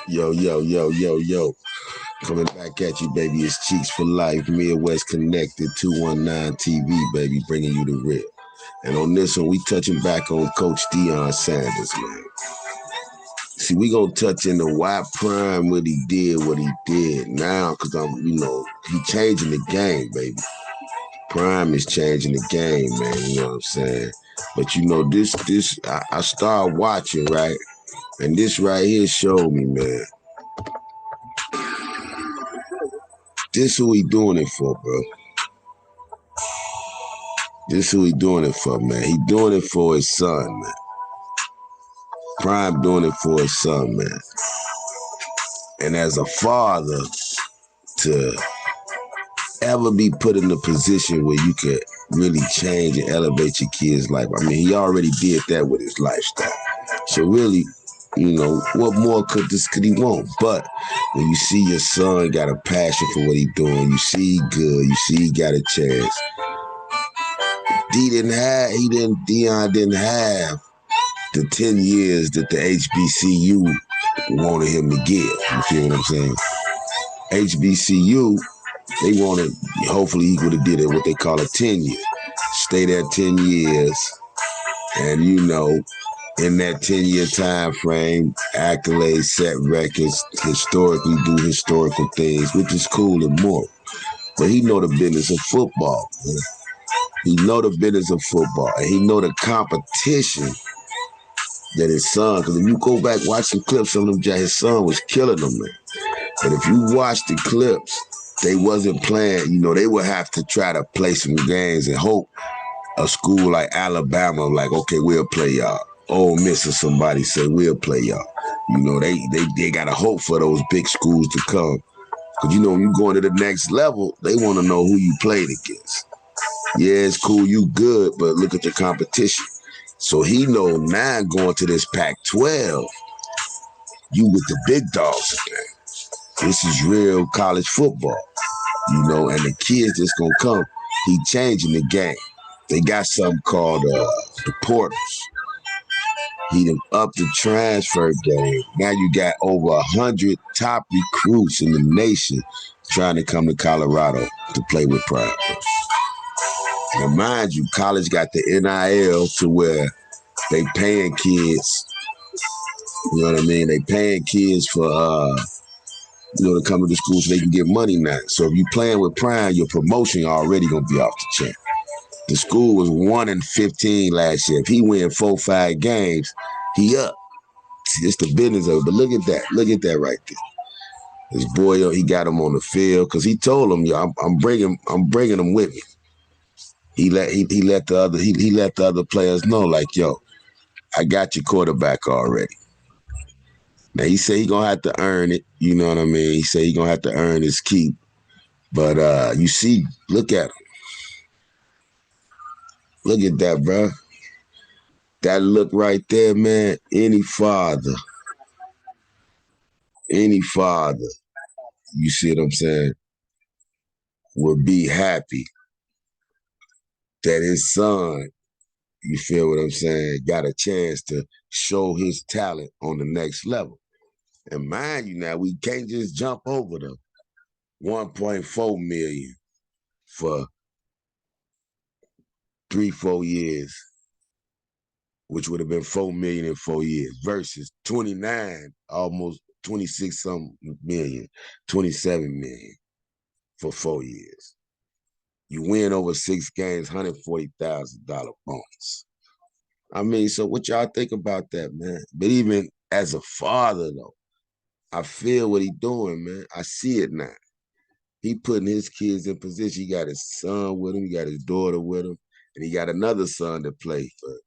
Yo, yo, yo, yo, yo. Coming back at you, baby. It's Cheeks for Life, Midwest Connected, 219 TV, baby, bringing you the real. And on this one, we touching back on Coach Deion Sanders, man. See, we gonna touch into why Prime what he did now, because he changing the game, baby. Prime is changing the game, man, you know what I'm saying? But I started watching, right? And this right here showed me, man. This who he doing it for, bro. This who he doing it for, man. He doing it for his son, man. Prime doing it for his son, man. And as a father, to ever be put in a position where you could really change and elevate your kid's life. I mean, he already did that with his lifestyle. So really, what more could he want? But when you see your son got a passion for what he doing, you see he good, you see he got a chance. Deion didn't have the 10 years that the HBCU wanted him to give. You feel what I'm saying? HBCU, they wanted, hopefully he would have did it what they call a 10-year. Stay there 10 years, and in that 10-year time frame, accolades, set records, historically do historical things, which is cool and more. But he know the business of football, man. He know the business of football, and he know the competition that his son, because if you go back watch some clips of him, his son was killing him, man. But if you watch the clips, they wasn't playing, they would have to try to play some games and hope a school like Alabama, like, okay, we'll play y'all. Ole Miss or somebody say, we'll play y'all. They got to hope for those big schools to come. Because, when you going to the next level, they want to know who you played against. Yeah, it's cool, you good, but look at your competition. So he know now going to this Pac-12, you with the big dogs in there. This is real college football, and the kids that's going to come, he changing the game. They got something called the portals. He done upped the transfer game. Now you got over 100 top recruits in the nation trying to come to Colorado to play with Prime. Now, mind you, college got the NIL to where they paying kids. You know what I mean? They paying kids for to come to the school so they can get money now. So if you playing with Prime, your promotion already gonna be off the chain. The school was 1-15 last year. If he win 4-5 games, he up. It's the business of it. But look at that. Look at that right there. His boy, he got him on the field because he told him, "Yo, I'm bringing him with me." He let the other players know, like, "Yo, I got your quarterback already." Now he said he gonna have to earn it. You know what I mean? He said he gonna have to earn his keep. But you see, look at him. Look at that, bro. That look right there, man. Any father, you see what I'm saying, would be happy that his son, you feel what I'm saying, got a chance to show his talent on the next level. And mind you now, we can't just jump over the 1.4 million for 3-4 years, which would have been 4 million in 4 years, versus 29, almost 26 some million, 27 million for 4 years. You win over 6 games, $140,000 bonus. I mean, so what y'all think about that, man? But even as a father, though, I feel what he doing, man. I see it now. He putting his kids in position. He got his son with him. He got his daughter with him. And he got another son to play for.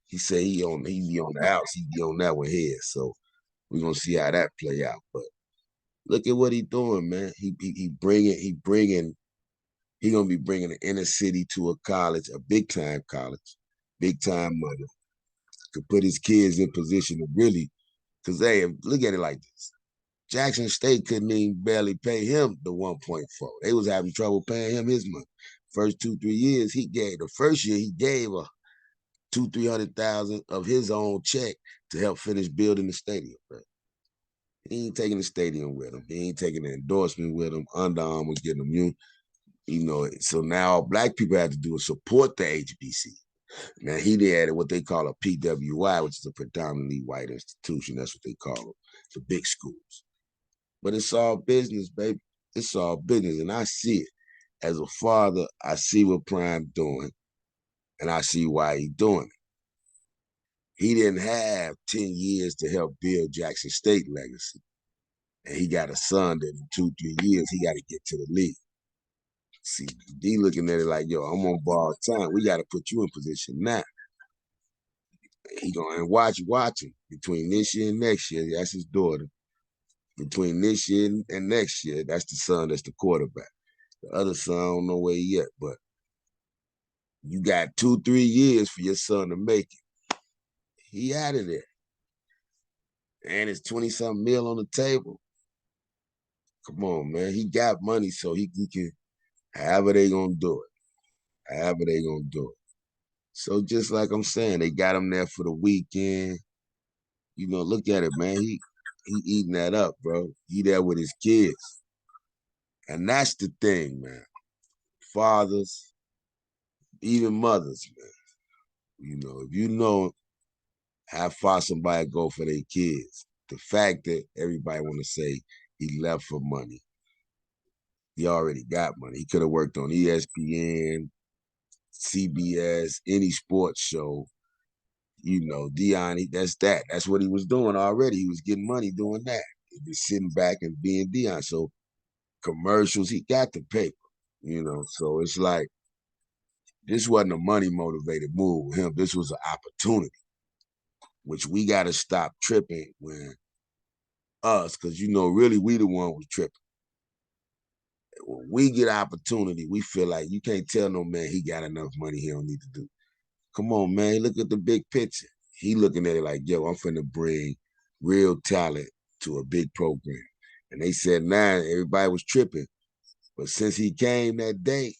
He said he be on the outs. He be on that one here. So we're going to see how that play out. But look at what he doing, man. He going to be bringing the inner city to a college, a big-time college, big-time money. Could put his kids in position to really, because, hey, look at it like this. Jackson State couldn't even barely pay him the 1.4. They was having trouble paying him his money. First 2-3 years, the first year he gave $200,000-300,000 of his own check to help finish building the stadium, bro. He ain't taking the stadium with him. He ain't taking the endorsement with him. Under Armour's getting him, so now all black people have to do is support the HBC. Now he added what they call a PWI, which is a predominantly white institution. That's what they call them, the big schools. But it's all business, baby. It's all business, and I see it. As a father, I see what Prime doing, and I see why he's doing it. He didn't have 10 years to help build Jackson State legacy. And he got a son that in 2-3 years, he got to get to the league. See, D looking at it like, yo, I'm on borrowed time. We got to put you in position now. He going to watch him. Between this year and next year, that's his daughter. Between this year and next year, that's the son, that's the quarterback. The other son, I don't know where he at, but you got 2-3 years for your son to make it. He out of there. And it's 20-something mil on the table. Come on, man. He got money, so he can, however they gonna do it. So just like I'm saying, they got him there for the weekend. Look at it, man. He eating that up, bro. He there with his kids. And that's the thing, man. Fathers, even mothers, man. If you know how far somebody go for their kids, the fact that everybody want to say he left for money, he already got money. He could have worked on ESPN, CBS, any sports show. Deion, that's what he was doing already. He was getting money doing that. He was sitting back and being Deion. So commercials, he got the paper, So it's like, this wasn't a money motivated move with him. This was an opportunity, which we got to stop tripping when us, because really we the one was tripping. When we get opportunity, we feel like you can't tell no man he got enough money he don't need to do. Come on, man. Look at the big picture. He looking at it like, yo, I'm finna bring real talent to a big program. And they said, nah, everybody was tripping. But since he came that day,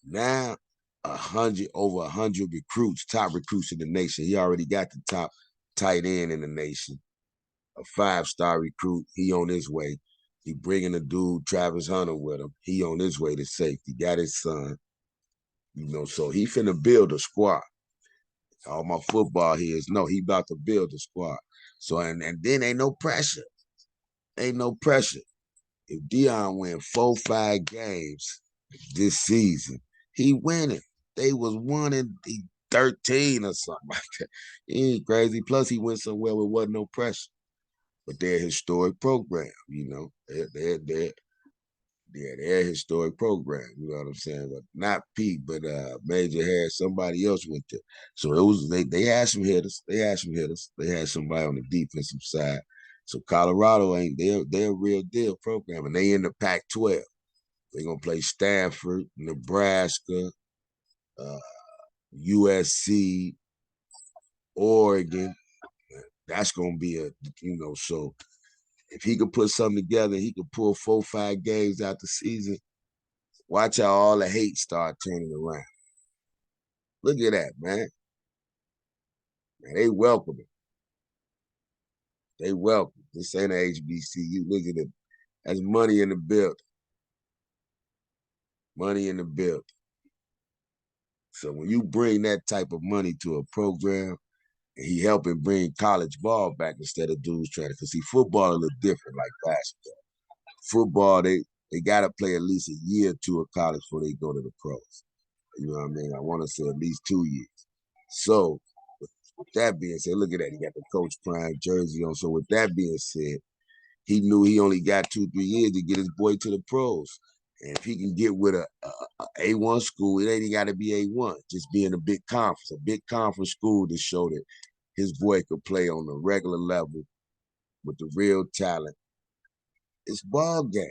now over 100 recruits, top recruits in the nation. He already got the top tight end in the nation, a 5-star recruit. He on his way. He bringing a dude, Travis Hunter, with him. He on his way to safety. Got his son. So he finna build a squad. All my football heads know he about to build a squad. So and then ain't no pressure. Ain't no pressure. If Deion win 4-5 games this season, he winning. They was 1-13 or something like that. He ain't crazy. Plus he went somewhere where wasn't no pressure. But they're a historic program, They're a historic program, you know what I'm saying? But not Pete, but Major Harris, somebody else went there. So it was they had some hitters. They had somebody on the defensive side. So Colorado they're a real deal program, and they in the Pac-12. They're gonna play Stanford, Nebraska, USC, Oregon. That's gonna be so if he could put something together, he could pull 4-5 games out the season. Watch how all the hate start turning around. Look at that, man. They welcome it. They welcome. This ain't a HBCU. Look at it. That's money in the building. Money in the building. So when you bring that type of money to a program, and he helping bring college ball back instead of dudes trying to, because see, football is a little different like basketball. Football, they got to play at least a year or two of college before they go to the pros. You know what I mean? I want to say at least 2 years. So with that being said, look at that. He got the Coach Prime jersey on. So with that being said, he knew he only got 2-3 years to get his boy to the pros. And if he can get with a A1 school, it ain't got to be A1. Just be in a big conference school to show that his boy could play on a regular level with the real talent. It's ball game.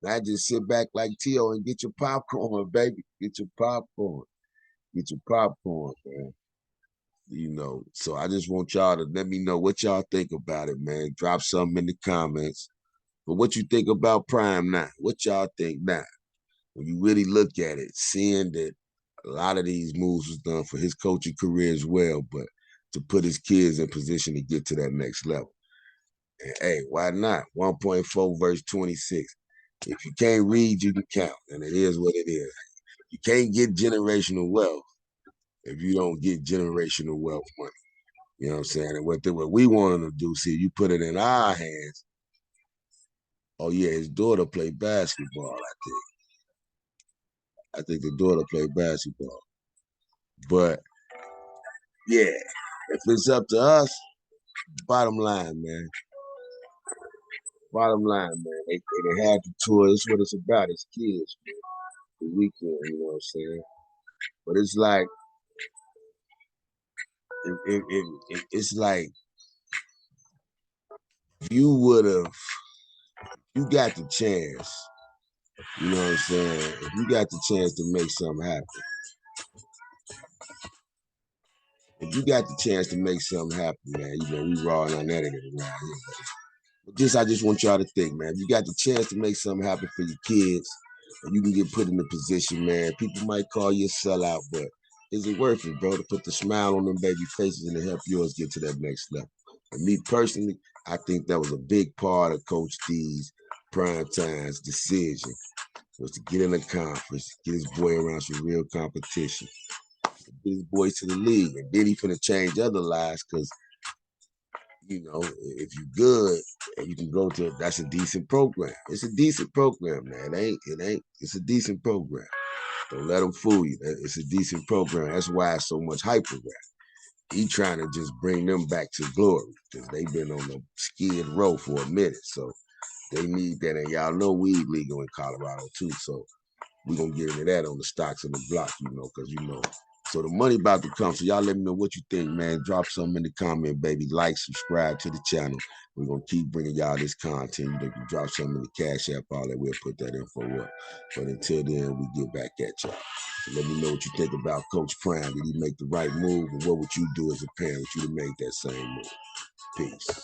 Not just sit back like Tio and get your popcorn, baby. Get your popcorn. Get your popcorn, man. So I just want y'all to let me know what y'all think about it, man. Drop something in the comments. But what you think about Prime now? What y'all think now? When you really look at it, seeing that A lot of these moves was done for his coaching career as well, but to put his kids in position to get to that next level. And hey, why not? 1.4 verse 26. If you can't read, you can count, and it is what it is. You can't get generational wealth if you don't get generational wealth money. You know what I'm saying? And what we want them to do, see, you put it in our hands. Oh yeah, his daughter played basketball. I think the daughter played basketball. But yeah, if it's up to us, bottom line, man. Bottom line, man. They had the tour. It's what it's about. It's kids, man. The weekend, you know what I'm saying? But it's like it's like you would have, you got the chance. You know what I'm saying? If you got the chance to make something happen, if you got the chance to make something happen, man, you know, we rawing on that around here. But I just want y'all to think, man, if you got the chance to make something happen for your kids, and you can get put in a position, man, people might call you a sellout, but is it worth it, bro, to put the smile on them baby faces and to help yours get to that next level? And me personally, I think that was a big part of Coach D's prime time's decision was to get in a conference, get his boy around some real competition, get his boys to the league, and then he finna change other lives because you know if you good and you can go to that's a decent program. It's a decent program, man. It ain't. It's a decent program. Don't let them fool you. It's a decent program. That's why it's so much hype around. He trying to just bring them back to glory because they've been on the skid row for a minute. So they need that. And y'all know weed legal in Colorado too. So we're gonna get into that on the stocks and the block, you know, because you know. So the money about to come. So y'all let me know what you think, man. Drop something in the comment, baby. Like, subscribe to the channel. We're gonna keep bringing y'all this content. You know, you drop something in the Cash App, all that. We'll put that info up. But until then, we get back at y'all. So let me know what you think about Coach Prime. Did he make the right move, and what would you do as a parent? Would you have made that same move? Peace.